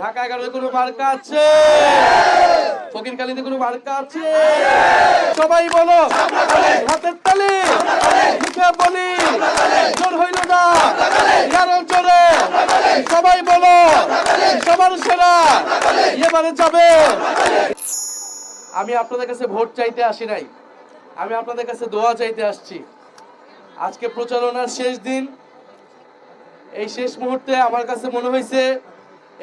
ঢাকা 11 কোনো মার্কা আছে? ফকিরখালীতে কোনো মার্কা আছে? সবাই বলো হাতের তালি, মুখে বলি, জোর হইল না আরো জোরে। সবাই বলো সবার সেরা এবারে যাবে। আমি আপনাদের কাছে ভোট চাইতে আসি নাই, আমি আপনাদের কাছে দোয়া চাইতে আসছি। আজকে প্রচারণার শেষ দিন, এই শেষ মুহূর্তে আমার কাছে মনে হয়েছে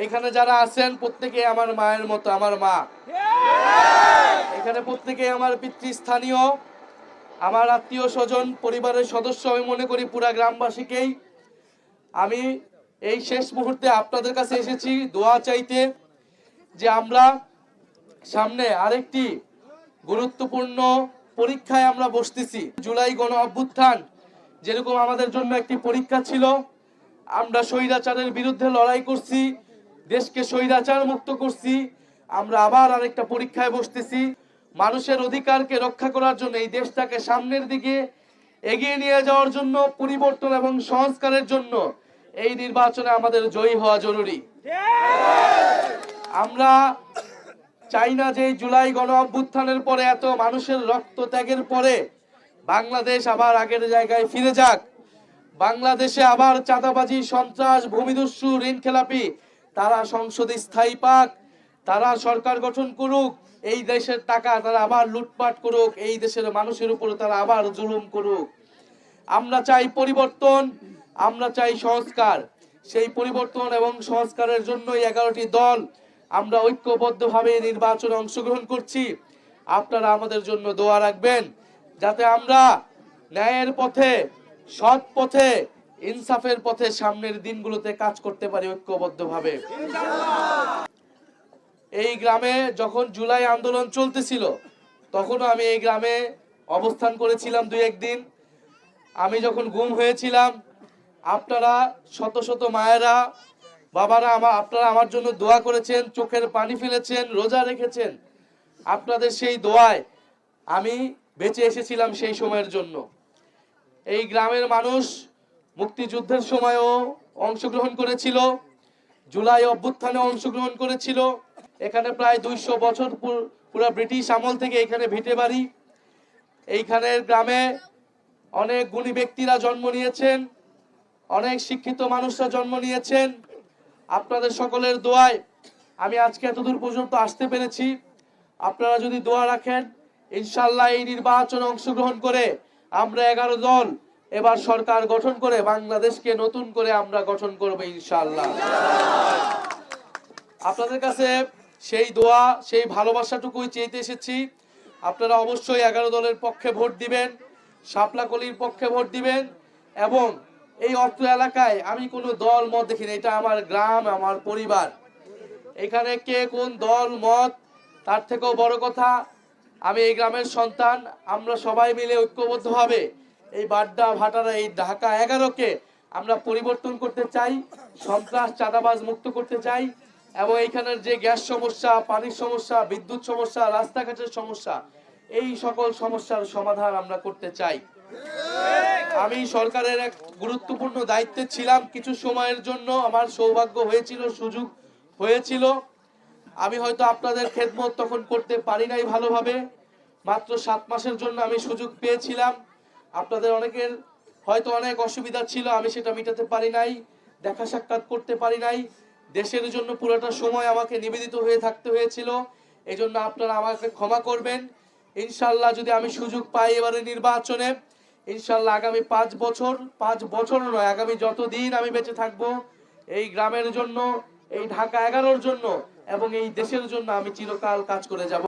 এখানে যারা আছেন প্রত্যেকে আমার মায়ের মতো, আমার মা। এখানে প্রত্যেকে আমার পিতৃস্থানীয়, আমার আত্মীয় স্বজন, পরিবারের সদস্য। আমি মনে করি পুরা গ্রামবাসীকেই আমি এই শেষ মুহূর্তে আপনাদের কাছে এসেছি দোয়া চাইতে, যে আমরা সামনে আরেকটি গুরুত্বপূর্ণ পরীক্ষায় আমরা বসতেছি। জুলাই গণ অভ্যুত্থান যেরকম আমাদের জন্য একটি পরীক্ষা ছিল, আমরা স্বৈরাচারের বিরুদ্ধে লড়াই করছি, দেশকে স্বৈরাচার মুক্ত করছি, আমরা আবার আরেকটা পরীক্ষায় বসতেছি। মানুষের অধিকারকে রক্ষা করার জন্য, এই দেশটাকে সামনের দিকে এগিয়ে নিয়ে যাওয়ার জন্য, পরিবর্তন এবং সংস্কারের জন্য এই নির্বাচনে আমাদের জয়ী হওয়া জরুরি। আমরা চাই না যে জুলাই গণ অভ্যুত্থানের পরে, এত মানুষের রক্ত ত্যাগের পরে বাংলাদেশ আবার আগের জায়গায় ফিরে যাক। বাংলাদেশে আবার চাঁদাবাজি, সন্ত্রাস, ভূমিদস্যু, ঋণ খেলাপি তারা সংসদে স্থায়ী পাক, তারা সরকার গঠন করুক, এই দেশের টাকা তারা আবার লুটপাট করুক, এই দেশের মানুষের উপর তারা আবার জুলুম করুক। আমরা চাই পরিবর্তন, আমরা চাই সংস্কার। সেই পরিবর্তন এবং সংস্কারের জন্যই 11টি দল আমরা ঐক্যবদ্ধভাবে নির্বাচনে অংশগ্রহণ করছি। আপনারা আমাদের জন্য দোয়া রাখবেন, যাতে আমরা ন্যায়ের পথে, সৎ পথে, ইনসাফের পথে সামনের দিনগুলোতে কাজ করতে পারি ঐক্যবদ্ধভাবে। এই গ্রামে যখন জুলাই আন্দোলন চলতেছিল, তখনও আমি এই গ্রামে অবস্থান করেছিলাম 2-1 দিন। আমি যখন গুম হয়েছিলাম, আপনারা শত শত মায়েরা, বাবারা আপনারা আমার জন্য দোয়া করেছেন, চোখের পানি ফেলেছেন, রোজা রেখেছেন। আপনাদের সেই দোয়ায় আমি বেঁচে এসেছিলাম সেই সময়ের জন্য। এই গ্রামের মানুষ মুক্তিযুদ্ধের সময়ও অংশগ্রহণ করেছিল, জুলাই অভ্যুত্থানে অংশগ্রহণ করেছিল। এখানে প্রায় 200 বছর পুরো ব্রিটিশ আমল থেকে এখানে ভিটে বাড়ি। এইখানের গ্রামে অনেক গুণী ব্যক্তিরা জন্ম নিয়েছেন, অনেক শিক্ষিত মানুষরা জন্ম নিয়েছেন। আপনাদের সকলের দোয়ায় আমি আজকে এতদূর পর্যন্ত আসতে পেরেছি। আপনারা যদি দোয়া রাখেন, ইনশাআল্লাহ এই নির্বাচনে অংশগ্রহণ করে আমরা 11 দল এবার সরকার গঠন করে বাংলাদেশকে নতুন করে আমরা গঠন করব ইনশাআল্লাহ। আপনাদের কাছে সেই দোয়া, সেই ভালোবাসাটুকুই চেয়ে এসেছি। আপনারা অবশ্যই 11 দলের পক্ষে ভোট দিবেন, শাপলাকলির পক্ষে ভোট দিবেন। এবং এই অত্র এলাকায় আমি কোনো দল মত দেখি না, এটা আমার গ্রাম, আমার পরিবার। এখানে কে কোন দল মত তার থেকেও বড় কথা, আমি এই গ্রামের সন্তান। আমরা সবাই মিলে ঐক্যবদ্ধভাবে এই বাড্ডা ভাটারা, এই ঢাকা 11কে আমরা পরিবর্তন করতে চাই, সন্ত্রাস চাঁদাবাজ মুক্ত করতে চাই। এবং এইখানের যে গ্যাস সমস্যা, পানির সমস্যা, বিদ্যুৎ সমস্যা, রাস্তাঘাটের সমস্যা, এই সকল সমস্যার সমাধান আমরা করতে চাই। আমি সরকারের এক গুরুত্বপূর্ণ দায়িত্বে ছিলাম কিছু সময়ের জন্য, আমার সৌভাগ্য হয়েছিল, সুযোগ হয়েছিল। আমি হয়তো আপনাদের খেদমত তখন করতে পারি নাই ভালোভাবে। মাত্র 7 মাসের জন্য আমি সুযোগ পেয়েছিলাম। আপনাদের অনেকের হয়তো অনেক অসুবিধা ছিল, আমি সেটা মেটাতে পারি নাই, দেখা সাক্ষাৎ করতে পারি নাই। দেশের জন্য পুরোটা সময় আমাকে নিবেদিত হয়ে থাকতে হয়েছিল। এই জন্য আপনারা আমাকে ক্ষমা করবেন। ইনশাআল্লাহ যদি আমি সুযোগ পাই এবারে নির্বাচনে, ইনশাআল্লাহ আগামী 5 বছর, 5 বছর নয়, আগামী যতদিন আমি বেঁচে থাকবো, এই গ্রামের জন্য, এই ঢাকা 11-র জন্য এবং এই দেশের জন্য আমি চিরকাল কাজ করে যাব।